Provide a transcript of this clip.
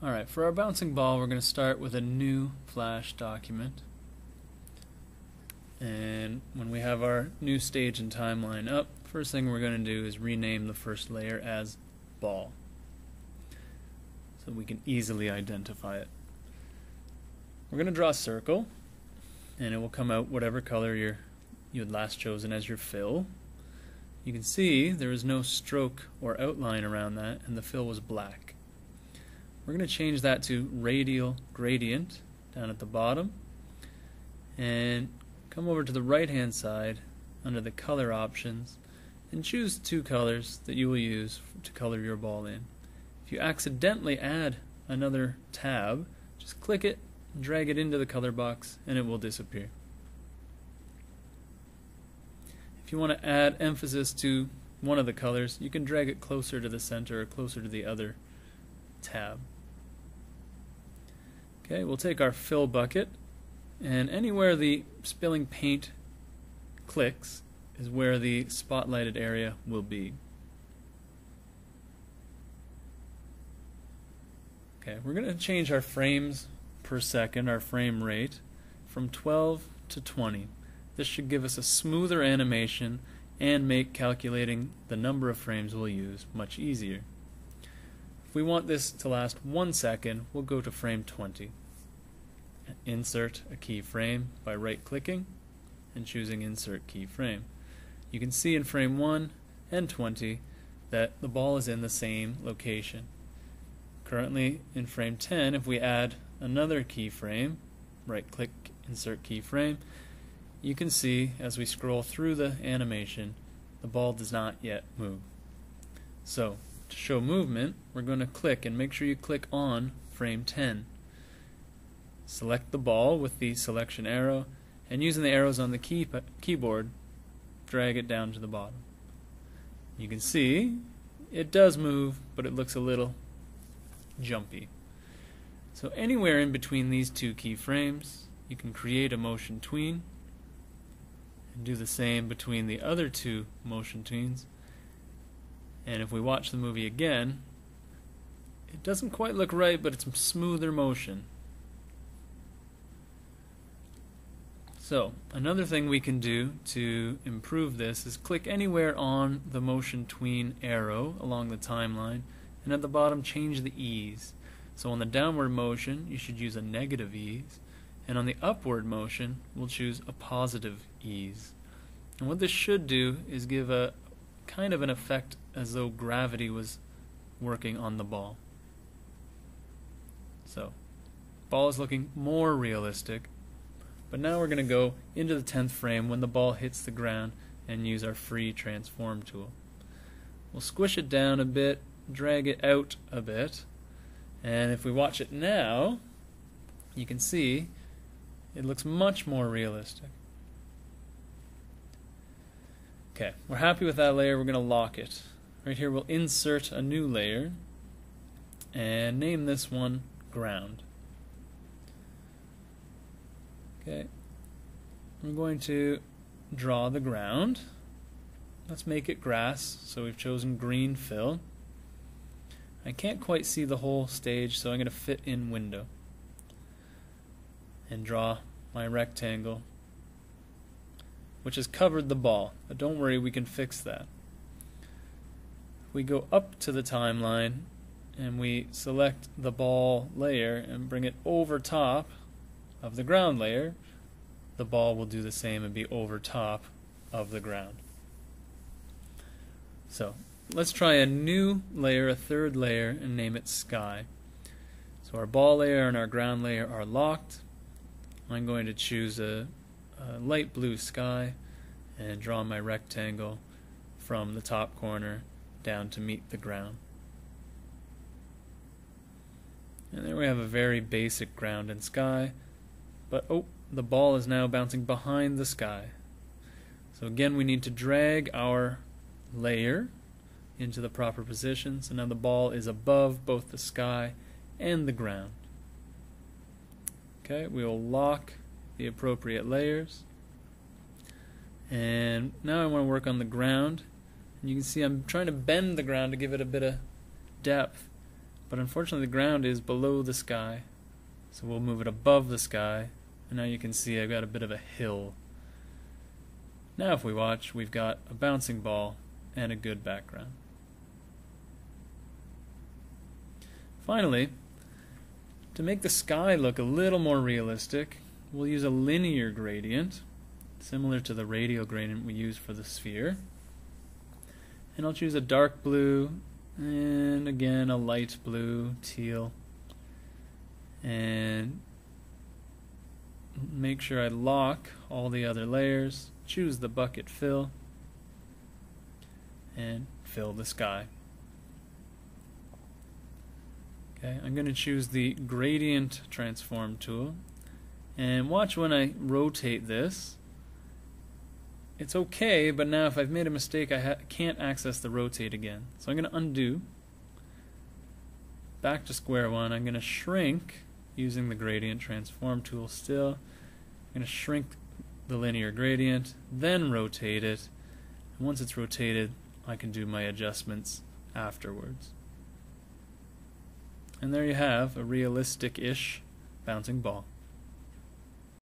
Alright, for our bouncing ball, we're going to start with a new Flash document. And when we have our new stage and timeline up, first thing we're going to do is rename the first layer as ball, so we can easily identify it. We're going to draw a circle, and it will come out whatever color you had last chosen as your fill. You can see there is no stroke or outline around that, and the fill was black. We're going to change that to radial gradient down at the bottom, and come over to the right hand side under the color options and choose two colors that you will use to color your ball in. If you accidentally add another tab, just click it, drag it into the color box, and it will disappear. If you want to add emphasis to one of the colors, you can drag it closer to the center or closer to the other tab. Okay, we'll take our fill bucket, and anywhere the spilling paint clicks is where the spotlighted area will be. Okay, we're going to change our frames per second, our frame rate, from 12 to 20. This should give us a smoother animation and make calculating the number of frames we'll use much easier. If we want this to last 1 second, we'll go to frame 20. Insert a keyframe by right-clicking and choosing Insert Keyframe. You can see in frame 1 and 20 that the ball is in the same location. Currently in frame 10, if we add another keyframe, right-click, Insert Keyframe, you can see as we scroll through the animation, the ball does not yet move. So, to show movement, we're going to click, and make sure you click on frame 10. Select the ball with the selection arrow, and using the arrows on the keyboard, drag it down to the bottom. You can see it does move, but it looks a little jumpy. So anywhere in between these two keyframes, you can create a motion tween, and do the same between the other two motion tweens. And if we watch the movie again, it doesn't quite look right, but it's smoother motion. So, another thing we can do to improve this is click anywhere on the motion tween arrow along the timeline, and at the bottom change the ease. So on the downward motion, you should use a negative ease, and on the upward motion, we'll choose a positive ease. And what this should do is give a kind of an effect as though gravity was working on the ball. So, ball is looking more realistic. But now we're going to go into the 10th frame when the ball hits the ground and use our free transform tool. We'll squish it down a bit, drag it out a bit, and if we watch it now, you can see it looks much more realistic. Okay, we're happy with that layer. We're going to lock it. Right here we'll insert a new layer and name this one ground. Okay, I'm going to draw the ground. Let's make it grass, so we've chosen green fill. I can't quite see the whole stage, so I'm going to fit in window and draw my rectangle, which has covered the ball, but don't worry, we can fix that. We go up to the timeline and we select the ball layer and bring it over top of the ground layer. The ball will do the same and be over top of the ground. So let's try a new layer, a third layer, and name it sky. So our ball layer and our ground layer are locked. I'm going to choose a light blue sky and draw my rectangle from the top corner down to meet the ground. And there we have a very basic ground and sky. But oh, the ball is now bouncing behind the sky. So again, we need to drag our layer into the proper position. So now the ball is above both the sky and the ground. Okay, we will lock the appropriate layers. And now I want to work on the ground. And you can see I'm trying to bend the ground to give it a bit of depth. But unfortunately the ground is below the sky, so we'll move it above the sky, and now you can see I've got a bit of a hill. Now if we watch, we've got a bouncing ball and a good background. Finally, to make the sky look a little more realistic, we'll use a linear gradient, similar to the radial gradient we use for the sphere. And I'll choose a dark blue, and again a light blue, teal, and make sure I lock all the other layers, choose the bucket fill, and fill the sky. Okay, I'm going to choose the gradient transform tool, and watch when I rotate this. It's okay, but now if I've made a mistake, I can't access the rotate again. So I'm going to undo, back to square one. I'm going to shrink using the gradient transform tool still. I'm going to shrink the linear gradient, then rotate it. And once it's rotated, I can do my adjustments afterwards. And there you have a realistic-ish bouncing ball.